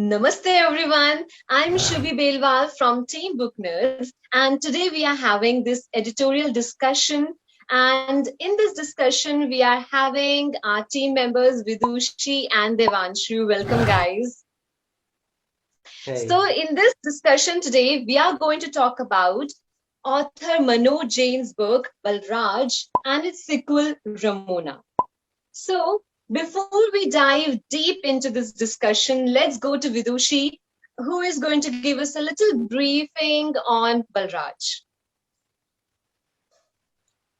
Namaste everyone. I'm Shubhi Belwal from Team Booknerds, and today we are having this editorial discussion. And in this discussion, we are having our team members Vidushi and Devanshu. Welcome, guys. Hey. So, in this discussion today, we are going to talk about author Manoj Jain's book Balraj and its sequel Ramona. So, before we dive deep into this discussion, let's go to Vidushi, who is going to give us a little briefing on Balraj.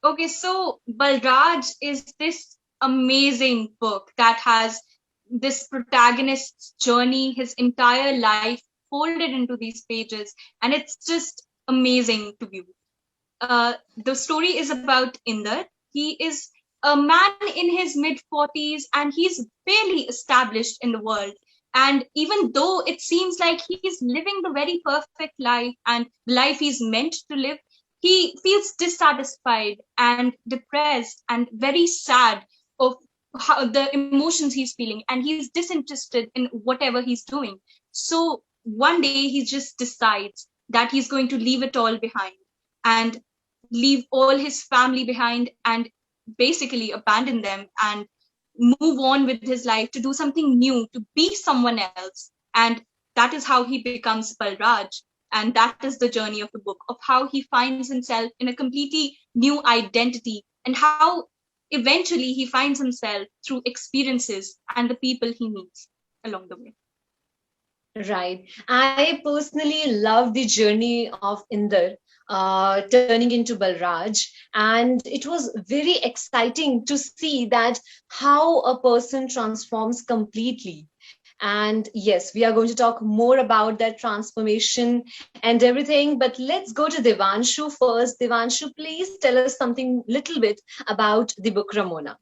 Okay, so Balraj is this amazing book that has this protagonist's journey, his entire life folded into these pages, and it's just amazing to view. The story is about Inder. He is a man in his mid 40s and he's fairly established in the world. And even though it seems like he's living the very perfect life and the life he's meant to live, he feels dissatisfied and depressed and very sad of how the emotions he's feeling, and he's disinterested in whatever he's doing. So one day he just decides that he's going to leave it all behind and leave all his family behind and basically abandon them and move on with his life to do something new, to be someone else. And that is how he becomes Balraj. And that is the journey of the book, of how he finds himself in a completely new identity and how eventually he finds himself through experiences and the people he meets along the way. Right. I personally love the journey of Inder turning into Balraj. And it was very exciting to see that how a person transforms completely. And yes, we are going to talk more about that transformation and everything. But let's go to Devanshu first. Devanshu, please tell us something little bit about the book Ramona.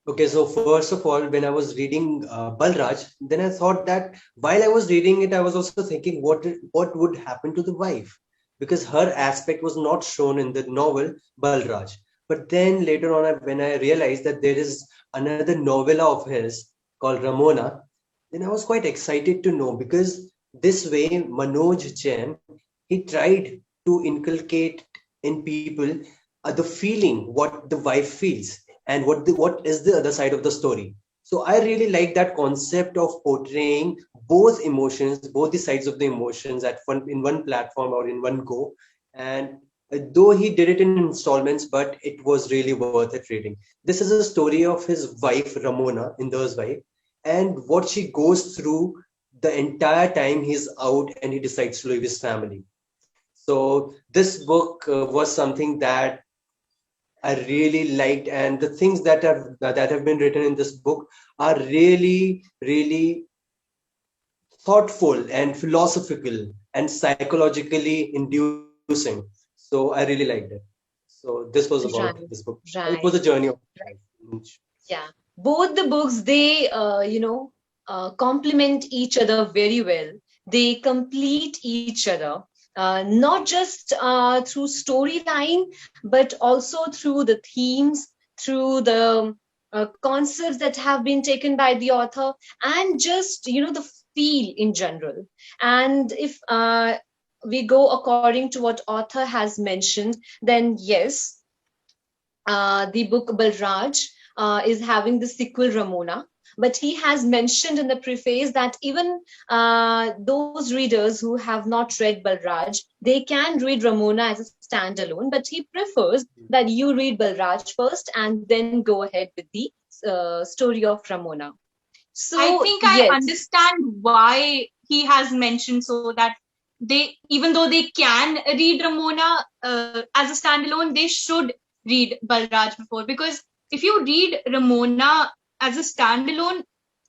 Okay, so first of all, when I was reading Balraj, then I thought that while I was reading it, I was also thinking what would happen to the wife, because her aspect was not shown in the novel Balraj. But then later on, when I realized that there is another novella of his called Ramona, then I was quite excited to know, because this way Manoj Jain, he tried to inculcate in people the feeling what the wife feels and what is the other side of the story. So I really like that concept of portraying both emotions, both the sides of the emotions in one platform or in one go. And though he did it in installments, but it was really worth it reading. This is a story of his wife Ramona, Inder's wife, and what she goes through the entire time he's out and he decides to leave his family. So this book was something that I really liked, and the things that have been written in this book are really, really thoughtful and philosophical and psychologically inducing. So I really liked it. So this was about Right, this book. It was a right, journey of right. life. Yeah. Both the books, they, complement each other very well. They complete each other, not just through storyline, but also through the themes, through the concepts that have been taken by the author, and just, the feel in general. And if we go according to what author has mentioned, then yes, the book Balraj is having the sequel Ramona. But he has mentioned in the preface that even those readers who have not read Balraj, they can read Ramona as a standalone. But he prefers that you read Balraj first and then go ahead with the story of Ramona. I So, think I yes, understand why he has mentioned so that they, even though they can read Ramona as a standalone, they should read Balraj before. Because if you read Ramona as a standalone,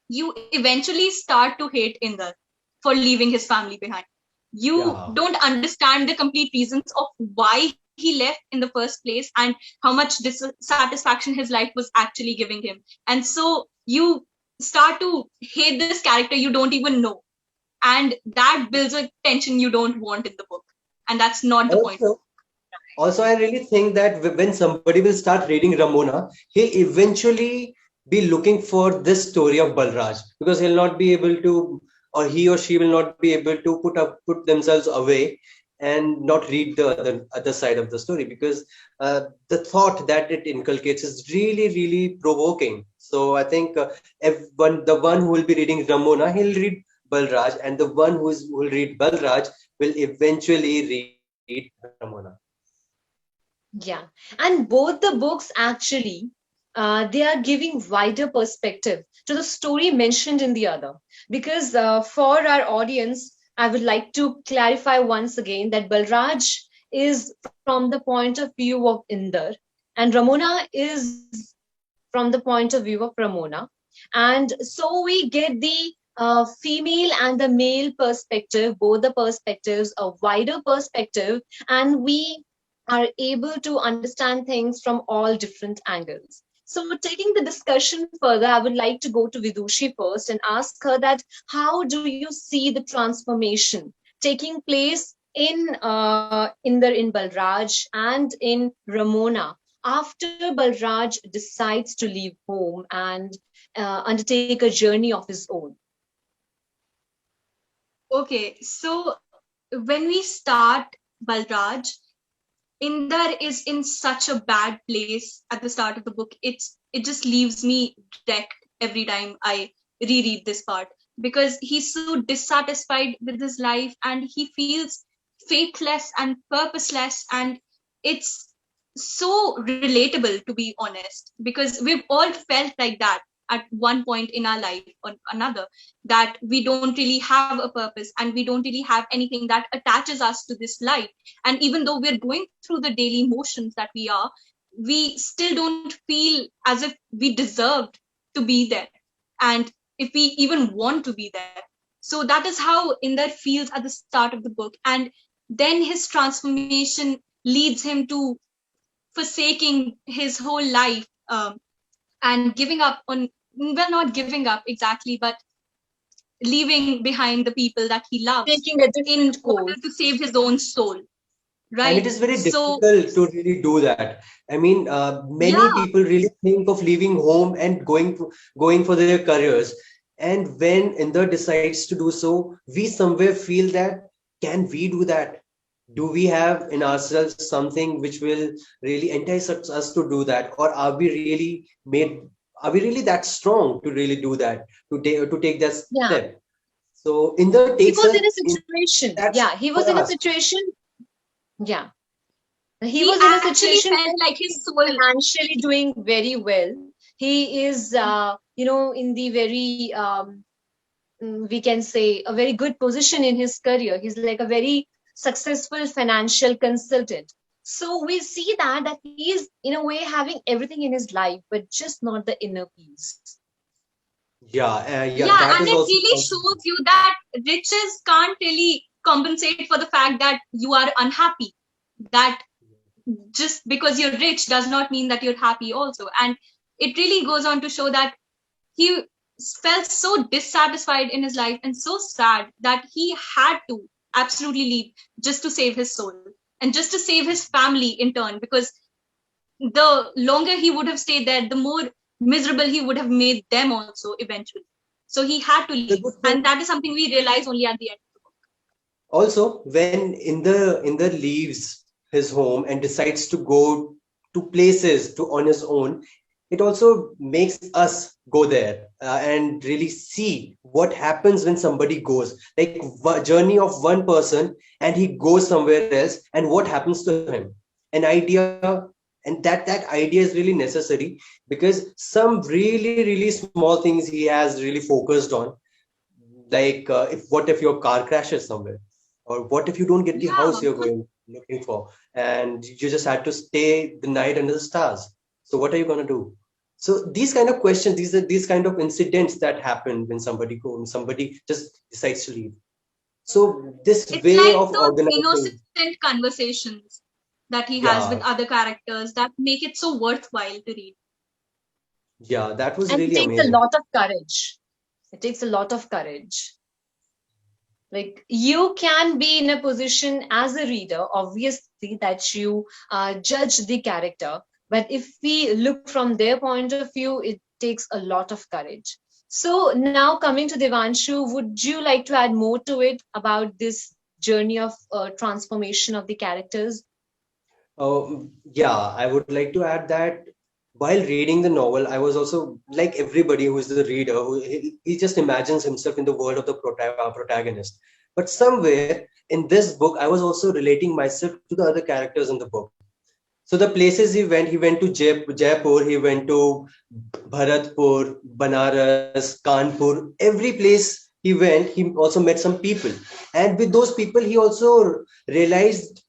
you eventually start to hate Inder for leaving his family behind. You Yeah. don't understand the complete reasons of why he left in the first place and how much dissatisfaction his life was actually giving him. And so you start to hate this character you don't even know. And that builds a tension you don't want in the book. And that's not the point. Also, Also, I really think that when somebody will start reading Ramona, he'll eventually be looking for this story of Balraj, because he'll not be able to, or he or she will not be able to put themselves away and not read the other side of the story, because the thought that it inculcates is really really provoking. So I think the one who will be reading Ramona, he'll read Balraj, and the one who will read Balraj will eventually read Ramona. Yeah, and both the books actually they are giving wider perspective to the story mentioned in the other. Because for our audience, I would like to clarify once again that Balraj is from the point of view of Indar, and Ramona is from the point of view of Ramona. And so we get the female and the male perspective, both the perspectives, a wider perspective, and we are able to understand things from all different angles. So, taking the discussion further, I would like to go to Vidushi first and ask her that how do you see the transformation taking place in Balraj and in Ramona after Balraj decides to leave home and undertake a journey of his own? Okay, so when we start Balraj, Indar is in such a bad place at the start of the book. It just leaves me wrecked every time I reread this part, because he's so dissatisfied with his life and he feels faithless and purposeless, and it's so relatable, to be honest, because we've all felt like that at one point in our life or another, that we don't really have a purpose and we don't really have anything that attaches us to this life. And even though we're going through the daily motions that we still don't feel as if we deserved to be there, and if we even want to be there. So that is how Indar feels at the start of the book, and then his transformation leads him to forsaking his whole life, and giving up on, well, not giving up exactly, but leaving behind the people that he loves Taking a in different order course. to save his own soul, And it right? is very So difficult to really do that. I mean, many yeah, people really think of leaving home and going for their careers, and when Inder decides to do so, we somewhere feel that, can we do that? Do we have in ourselves something which will really entice us to do that, or are we really that strong to really do that, to take that Yeah, step? So Inder he takes was us in a in situation. that Yeah, he was for in a us. situation. Yeah, he he was in a actually situation felt where like he his is soul. financially doing very well. He is, in the very, we can say, a very good position in his career. He's like a very successful financial consultant. So we see that he is, in a way, having everything in his life, but just not the inner peace. Yeah, Yeah, that and is it also really shows you that riches can't really compensate for the fact that you are unhappy. That just because you're rich does not mean that you're happy also. And it really goes on to show that he felt so dissatisfied in his life and so sad that he had to absolutely leave just to save his soul and just to save his family in turn, because the longer he would have stayed there, the more miserable he would have made them also eventually. So he had to and the leave, good thing and that is something we realize only at the end. also, when Inder leaves his home and decides to go to places to on his own, it also makes us go there and really see what happens when somebody goes, like journey of one person, and he goes somewhere else, and what happens to him. An idea, and that idea is really necessary, because some really small things he has really focused on, like if what if your car crashes somewhere, or what if you don't get the house you're Yeah, going looking for, and you just had to stay the night under the stars. So what are you going to do? So these kind of questions, these kind of incidents that happen when somebody just decides to leave. So this it's way like of those organizing, innocent conversations that he has with yeah, other characters that make it so worthwhile to read. yeah, that was And it really takes a amazing. lot of courage. It takes a lot of courage. Like you can be in a position as a reader, obviously, that you judge the character. But if we look from their point of view, takes a lot of courage. So now coming to Devanshu, would you like to add more to it about this journey of transformation of the characters? Yeah, I would like to add that while reading the novel, I was also like everybody who is the reader, he just imagines himself in the world of the protagonist. But somewhere in this book, I was also relating myself to the other characters in the book. So the places he went to Jaipur, he went to Bharatpur, Banaras, Kanpur, every place he went, he also met some people. And with those people, he also realized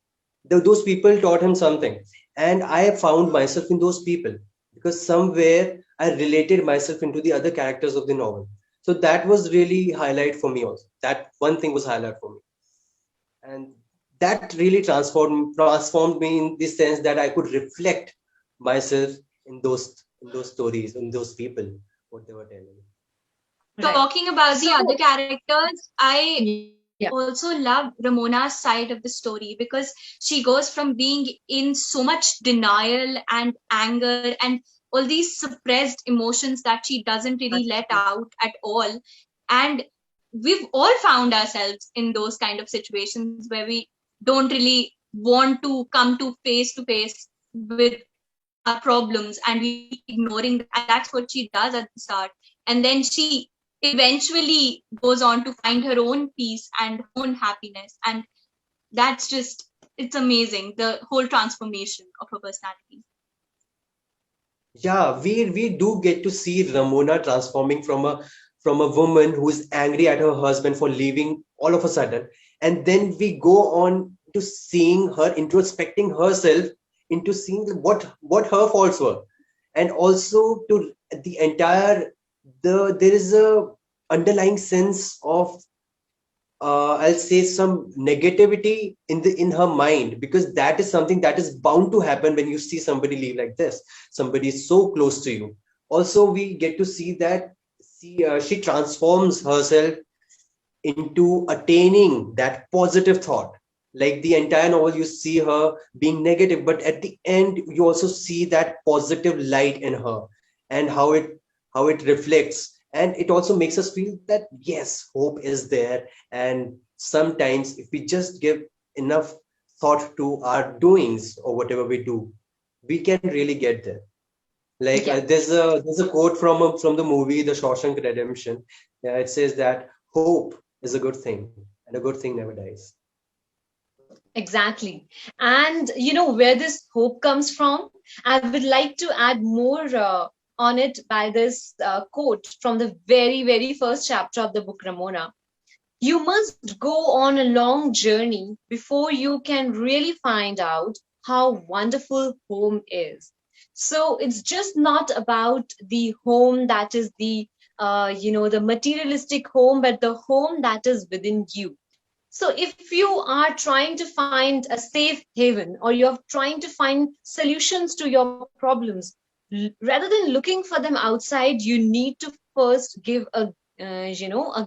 that those people taught him something. And I found myself in those people because somewhere I related myself into the other characters of the novel. So that was really highlight for me also. That one thing was highlight for me. And that really transformed me in the sense that I could reflect myself in those stories, in those people, what they were telling. Right. Talking about the other So, characters, I yeah. also love Ramona's side of the story because she goes from being in so much denial and anger and all these suppressed emotions that she doesn't really let out at all. And we've all found ourselves in those kind of situations where we don't really want to face with our problems and we keep ignoring that. And that's what she does at the start. And then she eventually goes on to find her own peace and her own happiness. And that's just, it's amazing, the whole transformation of her personality. Yeah, we do get to see Ramona transforming from a woman who is angry at her husband for leaving all of a sudden, and then we go on to seeing her introspecting herself into seeing what her faults were, and also to the entire there is a underlying sense of I'll say some negativity in her mind, because that is something that is bound to happen when you see somebody leave like this. Somebody is so close to you. Also, we get to see that she transforms herself into attaining that positive thought. Like the entire novel, you see her being negative, but at the end, you also see that positive light in her and how it reflects. And it also makes us feel that yes, hope is there. And sometimes, if we just give enough thought to our doings or whatever we do, we can really get there. Like Yeah. there's a quote from the movie The Shawshank Redemption. Yeah, it says that hope is a good thing, and a good thing never dies. Exactly. And you know where this hope comes from? I would like to add more on it by this quote from the very, very first chapter of the book, Ramona. You must go on a long journey before you can really find out how wonderful home is. So it's just not about the home that is the materialistic home, but the home that is within you. So if you are trying to find a safe haven or you're trying to find solutions to your problems, rather than looking for them outside, you need to first give a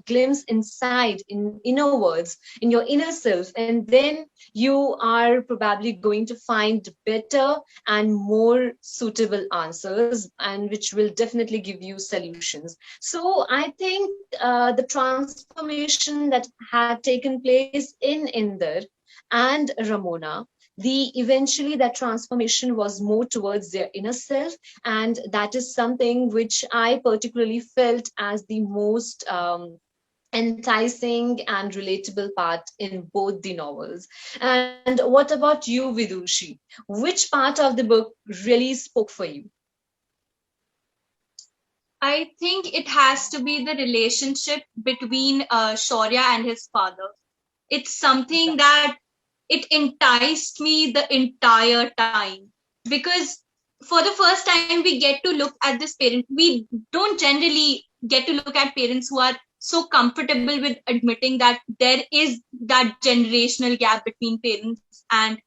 glimpse inside in inner words in your inner self, and then you are probably going to find better and more suitable answers, and which will definitely give you solutions. So I think the transformation that had taken place in Inder and Ramona, the eventually that transformation was more towards their inner self, and that is something which I particularly felt as the most enticing and relatable part in both the novels. And what about you, Vidushi? Which part of the book really spoke for you? I think it has to be the relationship between Shaurya and his father. It's something that it enticed me the entire time because for the first time we get to look at this parent. We don't generally get to look at parents who are so comfortable with admitting that there is that generational gap between parents and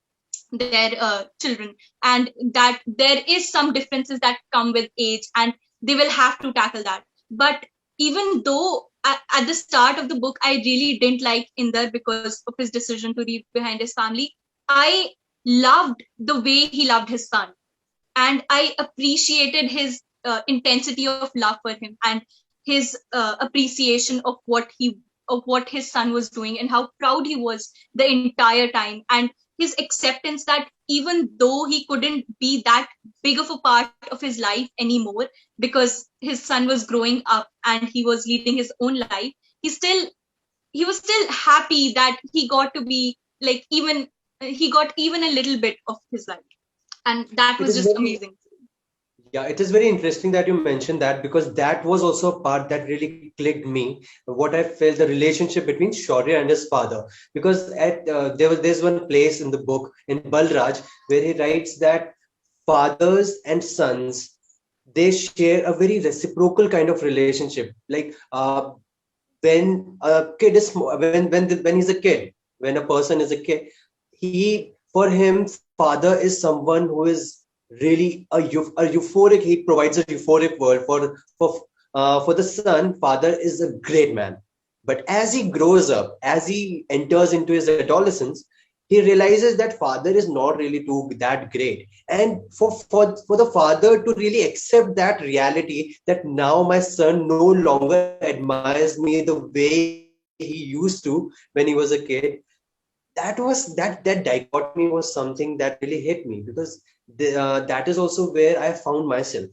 their children, and that there is some differences that come with age and they will have to tackle that. But even though at the start of the book I really didn't like Inder because of his decision to leave behind his family, I loved the way he loved his son, and I appreciated his intensity of love for him, and his appreciation of what his son was doing, and how proud he was the entire time, and his acceptance that even though he couldn't be that big of a part of his life anymore, because his son was growing up and he was leading his own life, he was still happy that he got to be like, even he got even a little bit of his life, and that It was is just very, amazing. yeah, it is very interesting that you mentioned that, because that was also a part that really clicked me. What I felt, the relationship between Shaurya and his father, because there's one place in the book in Balraj where he writes that fathers and sons, they share a very reciprocal kind of relationship. Like when a kid is when he's a kid, when a person is a kid, he for him father is someone who is really a euphoric. He provides a euphoric world for the son. Father is a great man, but as he grows up, as he enters into his adolescence, he realizes that father is not really too that great. And for the father to really accept that reality, that now my son no longer admires me the way he used to when he was a kid, that dichotomy was something that really hit me, because that is also where I found myself.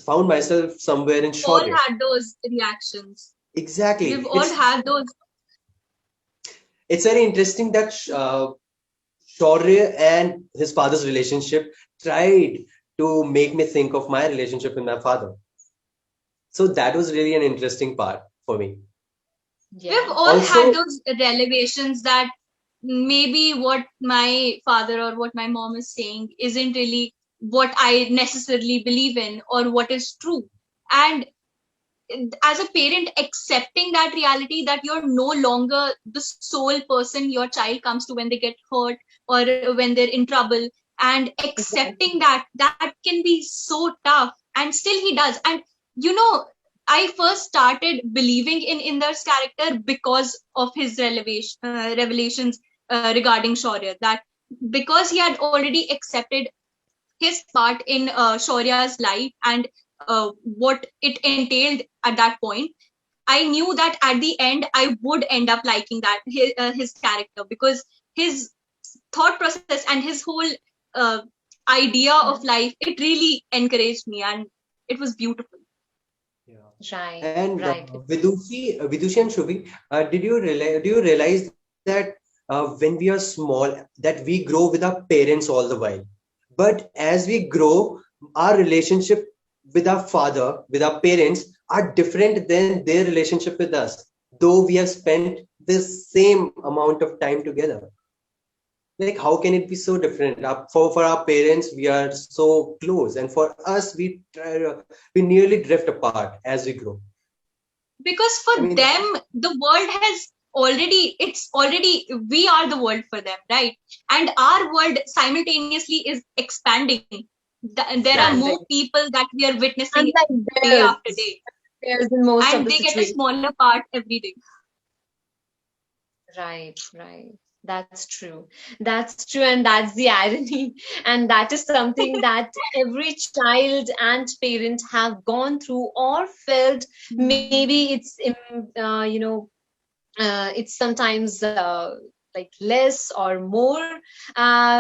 Found myself somewhere in All Shaurya. had those reactions. Exactly. We've all had those. It's very interesting that Shaurya and his father's relationship tried to make me think of my relationship with my father. So that was really an interesting part for me. We've Yeah. all had Also, those revelations that maybe what my father or what my mom is saying isn't really what I necessarily believe in or what is true. And as a parent, accepting that reality that you're no longer the sole person your child comes to when they get hurt or when they're in trouble, and accepting Exactly. that can be so tough, and still he does. And you know, I first started believing in Inder's character because of his revelations regarding Shaurya, that because he had already accepted his part in Shaurya's life and what it entailed at that point, I knew that at the end I would end up liking that his character, because his thought process and his whole uh, idea of life, it really encouraged me, and it was beautiful. yeah. Right, And right. Vidushi and Shubhi, do you realize that when we are small, that we grow with our parents all the while, but as we grow, our relationship with our father, with our parents, are different than their relationship with us, though we have spent the same amount of time together. Like, how can it be so different? For our parents, we are so close, and for us, we nearly drift apart as we grow. Because I for mean, them the world has already it's already we are the world for them, right? And our world simultaneously is expanding. There are more exactly. Correct. people that we are witnessing Unlike day after theirs, day, theirs in most of and the they get a situations. smaller part every day. Right, right. That's true. That's true. And that's the irony. And that is something that every child and parent have gone through or felt. Hmm. Maybe it's sometimes like less or more,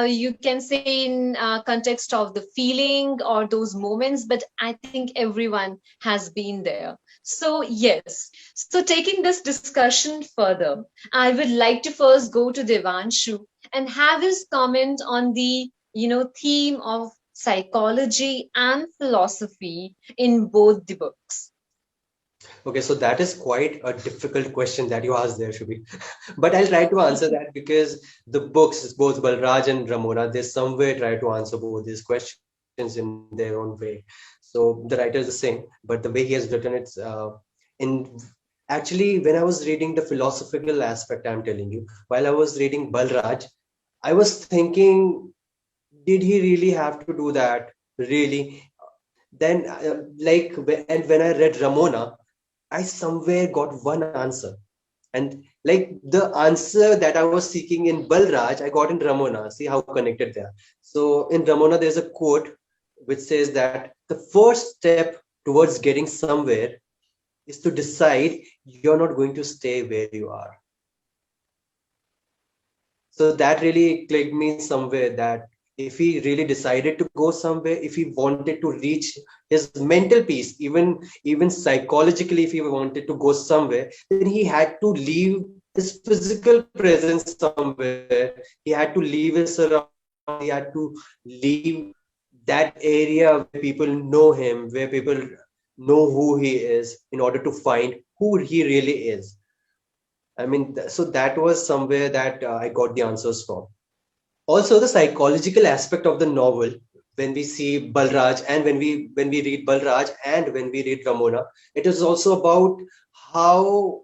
you can say, in context of the feeling or those moments, but I think everyone has been there. So yes, so taking this discussion further, I would like to first go to Devanshu and have his comment on the theme of psychology and philosophy in both the books. Okay, so that is quite a difficult question that you asked there, Shubhi. But I'll try to answer that, because the books, both Balraj and Ramona, they somewhere try to answer both these questions in their own way. So the writer is the same, but the way he has written it, in actually, when I was reading the philosophical aspect, I'm telling you, while I was reading Balraj, I was thinking, did he really have to do that? Really? Then, and when I read Ramona, I somewhere got one answer. And like the answer that I was seeking in Balraj, I got in Ramona. See how connected they are. So in Ramona, there's a quote which says that the first step towards getting somewhere is to decide you're not going to stay where you are. So that really clicked me somewhere, that if he really decided to go somewhere, if he wanted to reach his mental peace, even psychologically, if he wanted to go somewhere, then he had to leave his physical presence somewhere. He had to leave his surroundings. He had to leave that area where people know him, where people know who he is, in order to find who he really is. I mean, so that was somewhere that I got the answers from. Also, the psychological aspect of the novel, when we see Balraj, and when we read Balraj and when we read Ramona, it is also about how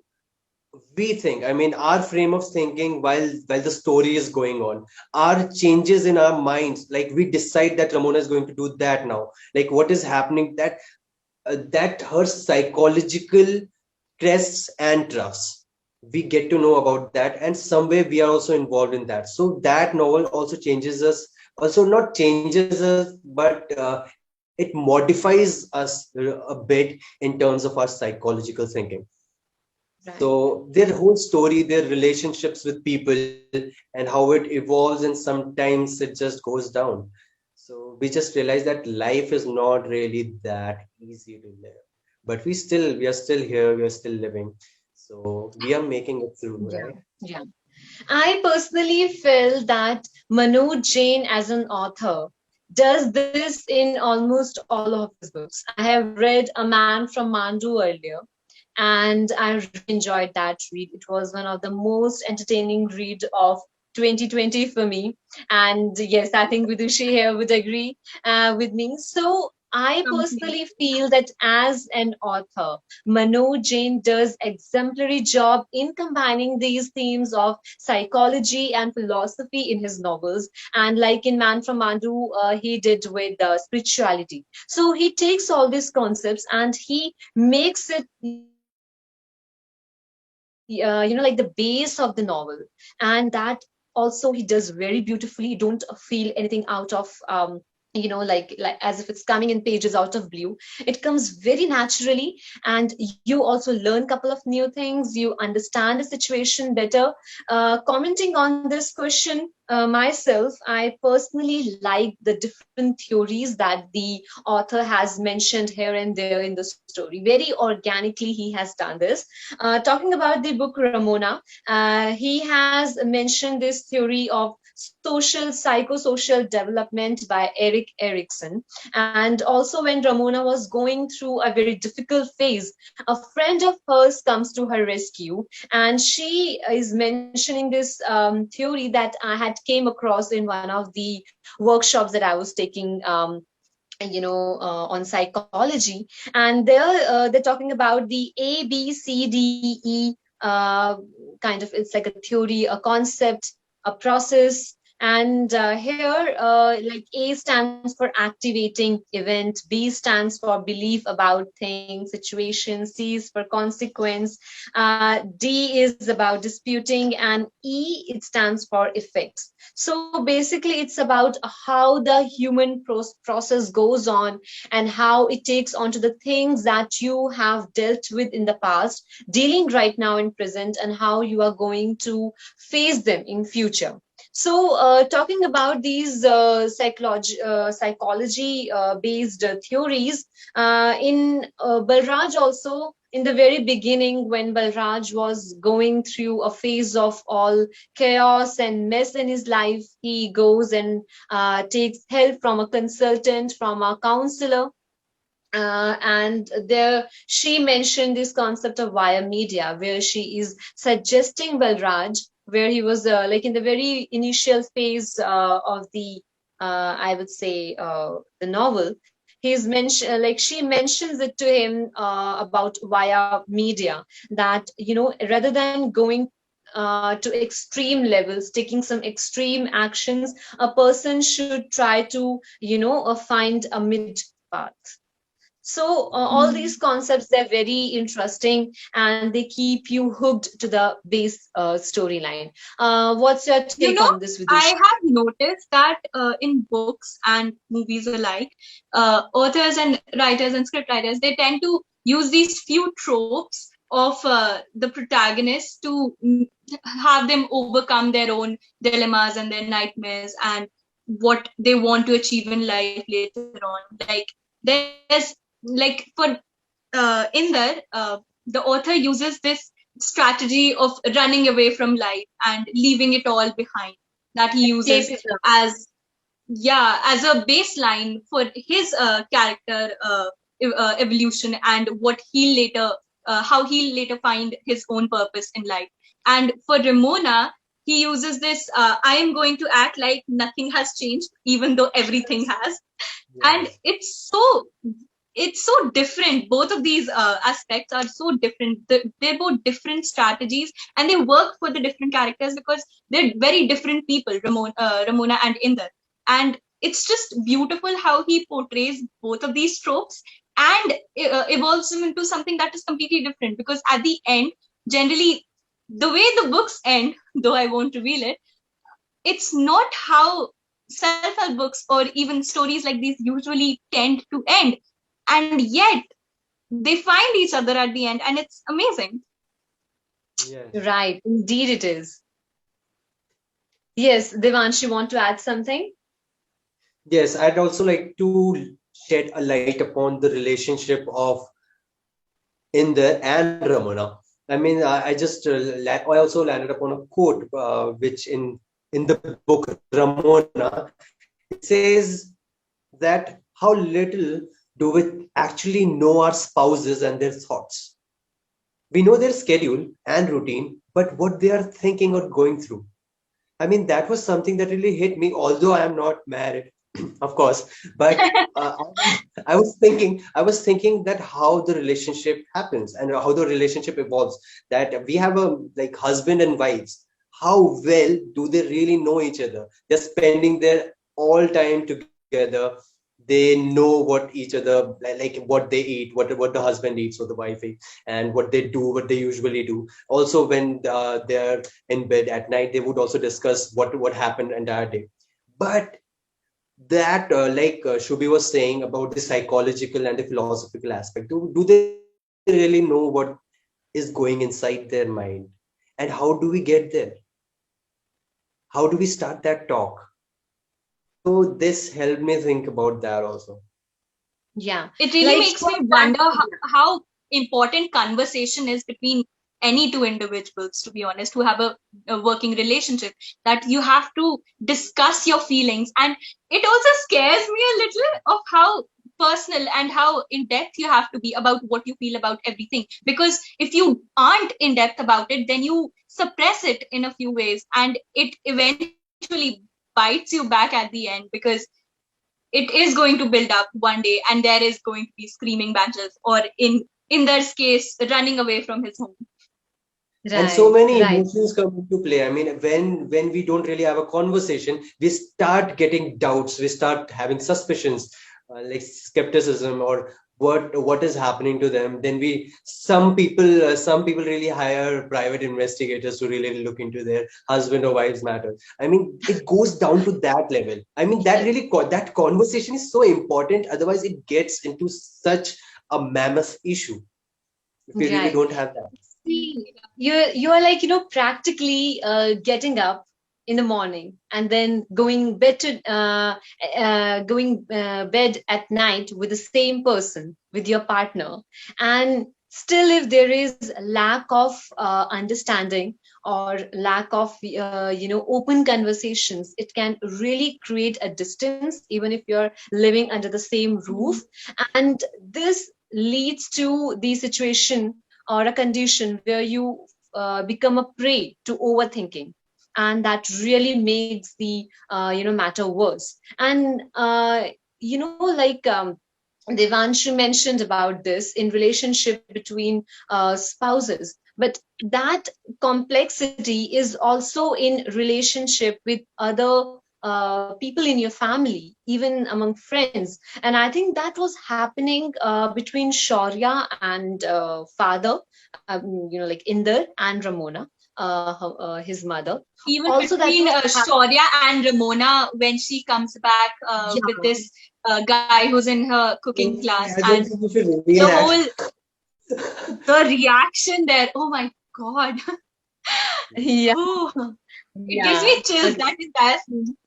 we think. I mean, our frame of thinking while the story is going on, our changes in our minds. Like we decide that Ramona is going to do that now. Like what is happening, that her psychological crests and troughs, we get to know about that, and somewhere we are also involved in that. So that novel also changes us, also not changes us, but it modifies us a bit in terms of our psychological thinking. Right. So their whole story, their relationships with people, and how it evolves, and sometimes it just goes down. So we just realize that life is not really that easy to live. But we are still here, we are still living. So we are making it through, Yeah. right? Yeah. I personally feel that Manoj Jain as an author does this in almost all of his books. I have read A Man from Mandu earlier, and I really enjoyed that read. It was one of the most entertaining read of 2020 for me. And yes, I think Vidushi here would agree with me. So I Complete. personally feel that as an author, Manoj Jain does exemplary job in combining these themes of psychology and philosophy in his novels. And like in Man from Mandu, he did with spirituality. So he takes all these concepts and he makes it like the base of the novel, and that also he does very beautifully. You don't feel anything out of like as if it's coming in pages out of blue. It comes very naturally, and you also learn couple of new things, you understand the situation better. Commenting on this question, myself, I personally like the different theories that the author has mentioned here and there in the story. Very organically he has done this. Talking about the book Ramona, he has mentioned this theory of social psychosocial development by Eric Erickson. And also, when Ramona was going through a very difficult phase, a friend of hers comes to her rescue, and she is mentioning this theory that I had came across in one of the workshops that I was taking on psychology. And they're talking about the ABCDE, kind of, it's like a theory, a concept, a process. And here, like, A stands for activating event, B stands for belief about things, situation, C is for consequence, D is about disputing, and E, it stands for effects. So basically, it's about how the human process goes on, and how it takes on to the things that you have dealt with in the past, dealing right now in present, and how you are going to face them in future. So, talking about these psychology based theories, in Balraj also, in the very beginning, when Balraj was going through a phase of all chaos and mess in his life, he goes and takes help from a consultant, from a counselor. And there she mentioned this concept of via media, where she is suggesting Balraj, where he was like in the very initial phase of the I would say the novel. He's mentioned, like, she mentions it to him about via media, that rather than going to extreme levels, taking some extreme actions, a person should try to find a mid path. So all these concepts, they're very interesting and they keep you hooked to the base storyline. What's your take You know, on this, Vidushi? I have noticed that in books and movies alike, authors and writers and script writers, they tend to use these few tropes of the protagonists to have them overcome their own dilemmas and their nightmares and what they want to achieve in life later on. Like there's like for in there, the author uses this strategy of running away from life and leaving it all behind, that he uses Escapism. as, yeah, as a baseline for his character evolution and what he later how he later find his own purpose in life. And for Ramona, he uses this I am going to act like nothing has changed even though everything has. And Yes. it's so different. Both of these aspects are so different. They're both different strategies, and they work for the different characters because they're very different people, Ramona and Inder. And it's just beautiful how he portrays both of these tropes and evolves them into something that is completely different. Because at the end, generally, the way the books end, though I won't reveal it, it's not how self-help books or even stories like these usually tend to end. And yet they find each other at the end, and it's amazing. Yes. Right, indeed it is. Yes, Devansh, you want to add something? Yes, I'd also like to shed a light upon the relationship of Inder and Ramona. I mean, I just I also landed upon a quote which in the book Ramona, it says that how little do we actually know our spouses and their thoughts. We know their schedule and routine, but what they are thinking or going through. I mean, that was something that really hit me, although I am not married, of course. But I was thinking that how the relationship happens and how the relationship evolves. That we have a like husband and wives. How well do they really know each other? They're spending their all time together. They know what each other like what they eat, what the husband eats or the wife eats, and what they do, what they usually do. Also, when they're in bed at night, they would also discuss what happened entire day. But that Shubhi was saying about the psychological and the philosophical aspect, do they really know what is going inside their mind, and how do we get there? How do we start that talk? So this helped me think about that also. Yeah, It really like makes for me wonder example, how important conversation is between any two individuals, to be honest, who have a working relationship, that you have to discuss your feelings. And it also scares me a little of how personal and how in depth you have to be about what you feel about everything. Because if you aren't in depth about it, then you suppress it in a few ways, and it eventually bites you back at the end, because it is going to build up one day and there is going to be screaming matches, or in their case, running away from his home. And so right, many right. emotions come into play. I mean, when we don't really have a conversation, we start getting doubts, we start having suspicions, like skepticism, or what is happening to them. Then we some people really hire private investigators to really look into their husband or wives matter. I mean, it goes down to that level. I mean, that really that conversation is so important, otherwise it gets into such a mammoth issue if we really Right. don't have that. See, you are like, practically getting up in the morning and then going bed at night with the same person, with your partner. And still, if there is lack of understanding or lack of open conversations, it can really create a distance, even if you're living under the same roof. And this leads to the situation or a condition where you become a prey to overthinking, and that really makes the matter worse. And Devanshu mentioned about this in relationship between spouses, but that complexity is also in relationship with other people in your family, even among friends. And I think that was happening between Shaurya and father, like Inder and Ramona, his mother. Even Also, that between was Shaurya and Ramona when she comes back yeah, with this guy who's in her cooking class, I don't and think you should the reenact. whole the reaction there. Oh my god. yeah, Ooh, it gives yeah. me chills. That entire scene.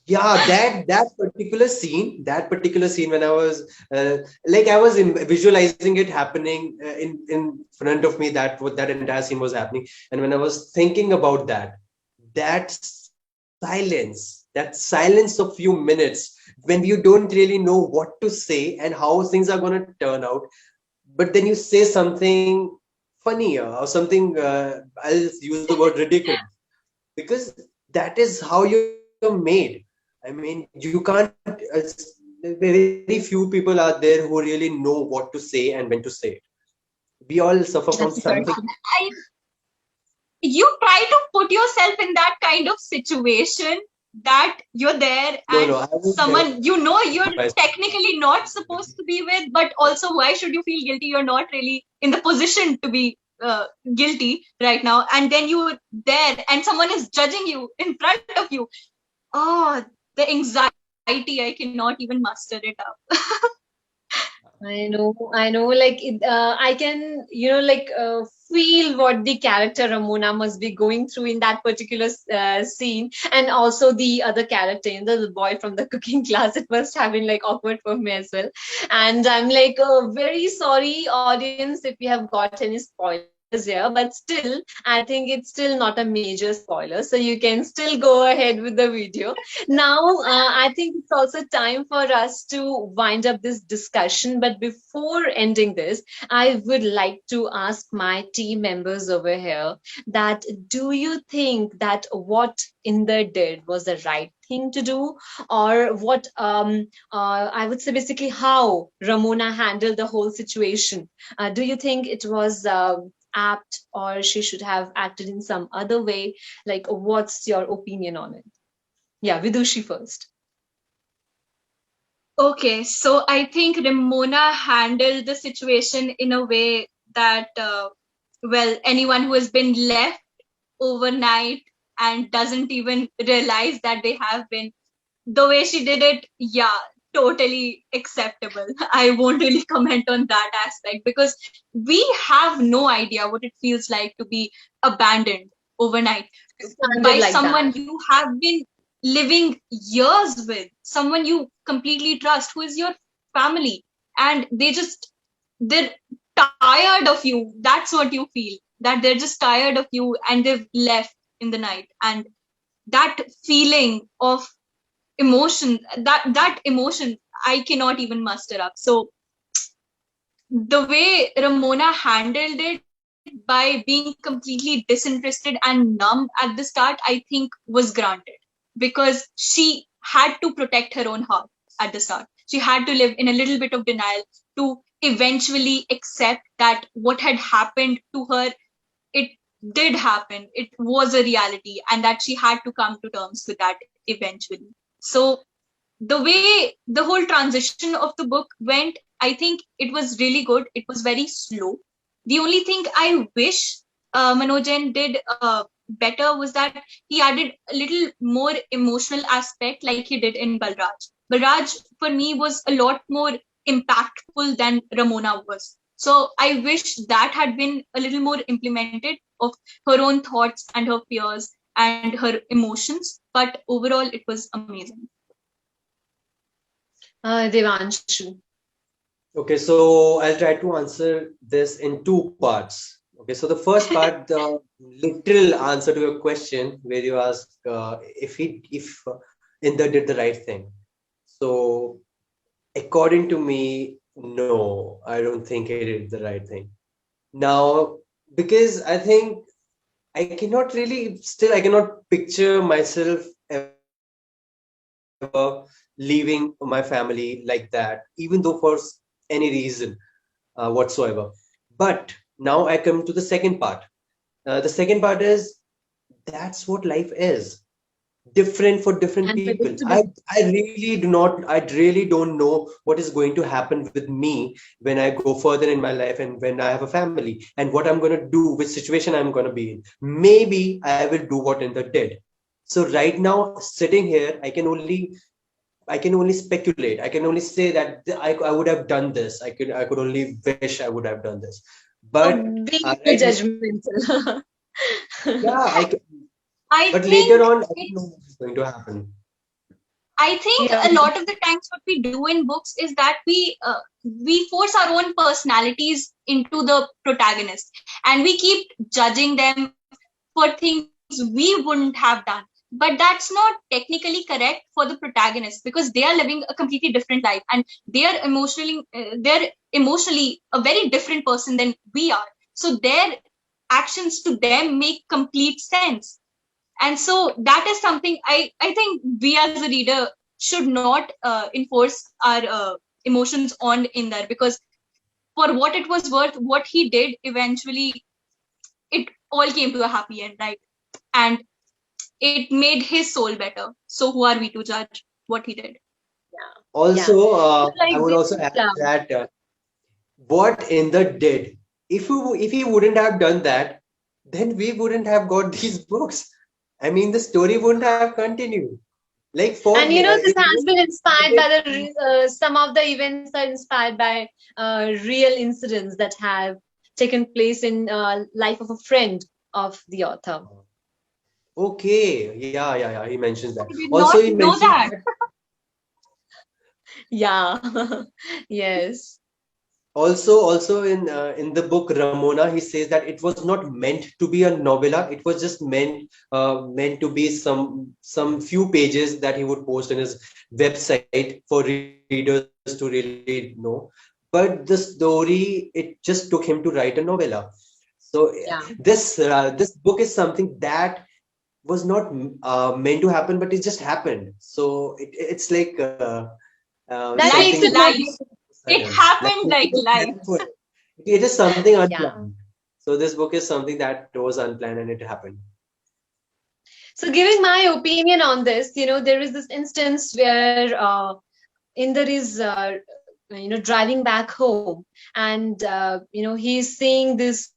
Yeah, that particular scene when I was like I was visualizing it happening in front of me, that what that entire scene was happening. And when I was thinking about that silence of few minutes when you don't really know what to say and how things are going to turn out, but then you say something funny or something, I'll use the word ridiculous, because that is how you're made. I mean, you can't, very few people are there who really know what to say and when to say it. We all suffer from That's something. very true. I You try to put yourself in that kind of situation that you're there No, and no, I would never someone you know put you're myself. technically not supposed to be with, but also why should you feel guilty? You're not really in the position to be guilty right now, and then you're there and someone is judging you in front of you. Oh, the anxiety, I cannot even muster it up. I know, like I can, feel what the character Ramona must be going through in that particular scene, and also the other character, the boy from the cooking class. It must have been like awkward for me as well. And I'm like, very sorry, audience, if you have got any spoilers here, but still, I think it's still not a major spoiler, so you can still go ahead with the video. Now, I think it's also time for us to wind up this discussion. But before ending this, I would like to ask my team members over here that do you think that what Inder did was the right thing to do, or what I would say basically how Ramona handled the whole situation? Do you think it was apt, or she should have acted in some other way? Like, what's your opinion on it? Yeah, Vidushi first. Okay, so I think Ramona handled the situation in a way that, well, anyone who has been left overnight and doesn't even realize that they have been, the way she did it, yeah, totally acceptable. I won't really comment on that aspect because we have no idea what it feels like to be abandoned overnight Standard by like someone that. you have been living years with, someone you completely trust, who is your family, and they're tired of you. That's what you feel, that they're just tired of you and they've left in the night. And that feeling of emotion, that emotion, I cannot even muster up. So the way Ramona handled it by being completely disinterested and numb at the start, I think was granted, because she had to protect her own heart at the start. She had to live in a little bit of denial to eventually accept that what had happened to her, it did happen. It was a reality, and that she had to come to terms with that eventually. So the way the whole transition of the book went, I think it was really good. It was very slow. The only thing I wish Manoj Jain did better was that he added a little more emotional aspect like he did in Balraj. Balraj for me was a lot more impactful than Ramona was. So I wish that had been a little more implemented of her own thoughts and her fears and her emotions. But overall, it was amazing. Devanshu. Okay, so I'll try to answer this in two parts. Okay, so the first part, the literal answer to your question, where you ask if Inder did the right thing. So according to me, no, I don't think he did the right thing. Now, because I think I cannot picture myself ever leaving my family like that, even though for any reason whatsoever. But now I come to the second part. The second part is that's what life is. different for different people. Unpredictable. I really don't know what is going to happen with me when I go further in my life and when I have a family, and what I'm going to do, which situation I'm going to be in. Maybe I will do what Inder did. So right now, sitting here, I can only speculate. I can only say that I would have done this. I could only wish I would have done this. Stop But being so right now, judgmental. yeah, I can, I but later think on, I don't know it's what is going to happen. I think Yeah. a lot of the times what we do in books is that we force our own personalities into the protagonist, and we keep judging them for things we wouldn't have done. But that's not technically correct for the protagonist, because they are living a completely different life, and they're emotionally a very different person than we are. So their actions to them make complete sense. And so that is something I think we as a reader should not enforce our emotions on in there, because for what it was worth, what he did eventually, it all came to a happy end, right? And it made his soul better. So who are we to judge what he did? Yeah. Also, So I like would this also is add that what Inder did, if he wouldn't have done that, then we wouldn't have got these books. I mean, the story wouldn't have continued. Like for and me, this has been inspired by the it- some of the events are inspired by real incidents that have taken place in life of a friend of the author. okay, yeah. He mentions that. I did Also, not he know mentions that. that. Yeah. Yes. Also in the book Ramona, he says that it was not meant to be a novella. It was just meant to be some few pages that he would post in his website for readers to really know. But the story, it just took him to write a novella. So Yeah. this book is something that was not meant to happen, but it just happened. So it's like That Like makes something it more life. It sudden. Like happened like it life. happened. It is something yeah. unplanned. So this book is something that was unplanned and it happened. So giving my opinion on this, there is this instance where Inder is driving back home, and he's seeing these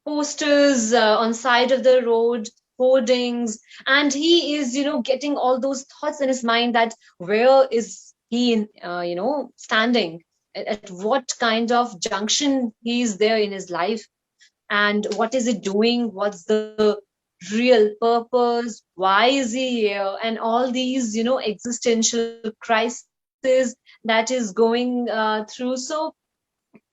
posters on side of the road, hoardings, and he is getting all those thoughts in his mind that where is he standing, at what kind of junction he is there in his life, and what is it doing, what's the real purpose, why is he here, and all these existential crisis that is going through. So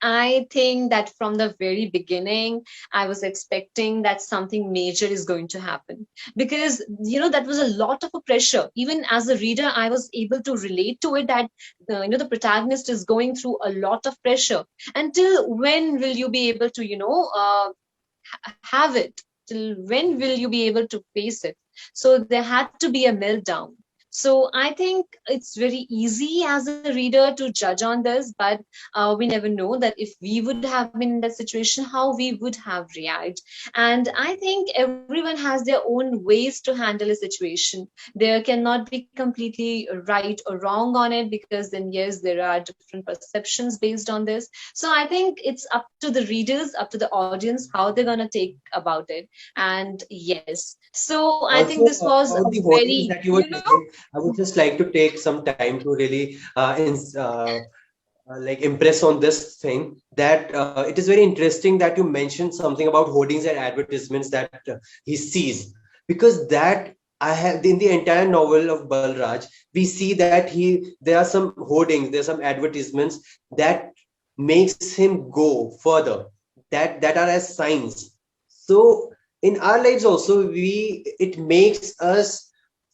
I think that from the very beginning, I was expecting that something major is going to happen, because that was a lot of a pressure. Even as a reader, I was able to relate to it, that the protagonist is going through a lot of pressure. Until when will you be able to have it? Till when will you be able to face it? So there had to be a meltdown. So I think it's very easy as a reader to judge on this, but we never know that if we would have been in that situation, how we would have reacted. And I think everyone has their own ways to handle a situation. There cannot be completely right or wrong on it, because then yes, there are different perceptions based on this. So I think it's up to the readers, up to the audience, how they're going to take about it. And yes, so I think Also, this was a about the hoardings very, that you were telling, I would just like to take some time to really like impress on this thing, that it is very interesting that you mentioned something about hoardings and advertisements that he sees, because that I have in the entire novel of Balraj, we see that there are some hoardings, there are some advertisements that makes him go further, that are as signs. So in our lives also, it makes us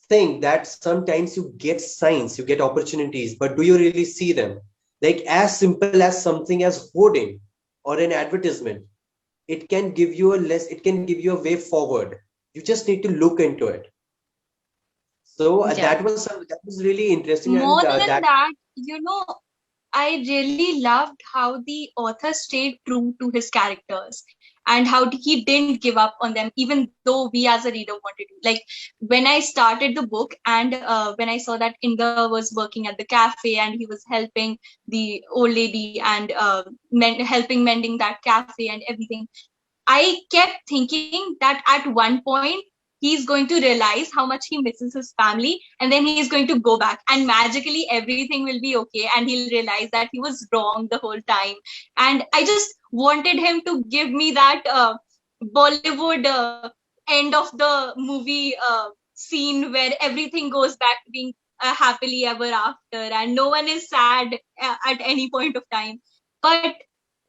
think that sometimes you get signs, you get opportunities, but do you really see them? Like as simple as something as hoarding or an advertisement, it can give you a way forward. You just need to look into it. So yeah. that was really interesting, and More than that that, I really loved how the author stayed true to his characters. and how he didn't give up on them, even though we as a reader wanted to. Like when I started the book, and when I saw that Inder was working at the cafe and he was helping the old lady and helping mending that cafe and everything, I kept thinking that at one point he's going to realize how much he misses his family, and then he's going to go back and magically everything will be okay, and he'll realize that he was wrong the whole time. And I just wanted him to give me that Bollywood end of the movie scene where everything goes back to being happily ever after and no one is sad at any point of time. But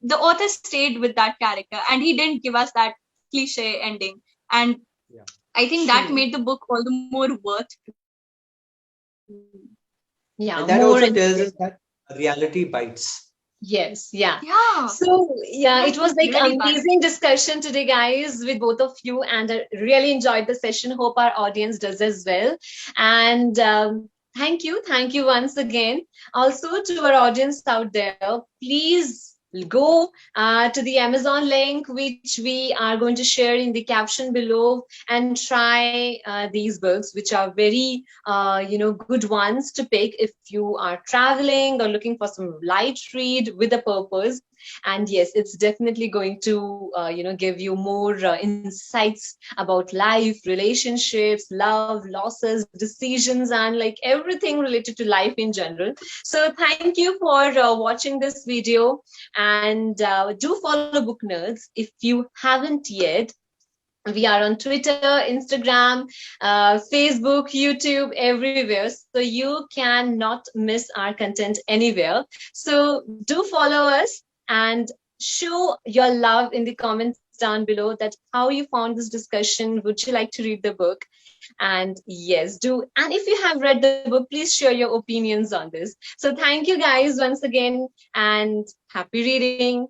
the author stayed with that character and he didn't give us that cliche ending. And Yeah. I think that True. made the book all the more worth reading. Yeah, And that more also tells us entertaining. that reality bites. Yes, yeah. Yeah, So, yeah, it that was like really bites. amazing discussion today, guys, with both of you, and I really enjoyed the session. Hope our audience does as well. And thank you once again. Also, to our audience out there, please go to the Amazon link, which we are going to share in the caption below, and try these books, which are very good ones to pick if you are traveling or looking for some light read with a purpose. And yes, it's definitely going to give you more insights about life, relationships, love, losses, decisions, and like everything related to life in general. So thank you for watching this video, and do follow Book Nerds if you haven't yet. We are on Twitter, Instagram, Facebook, YouTube, everywhere. So you cannot miss our content anywhere. So do follow us and show your love in the comments down below, that how you found this discussion. Would you like to read the book? And yes, do. And if you have read the book, please share your opinions on this. So thank you guys once again, and happy reading.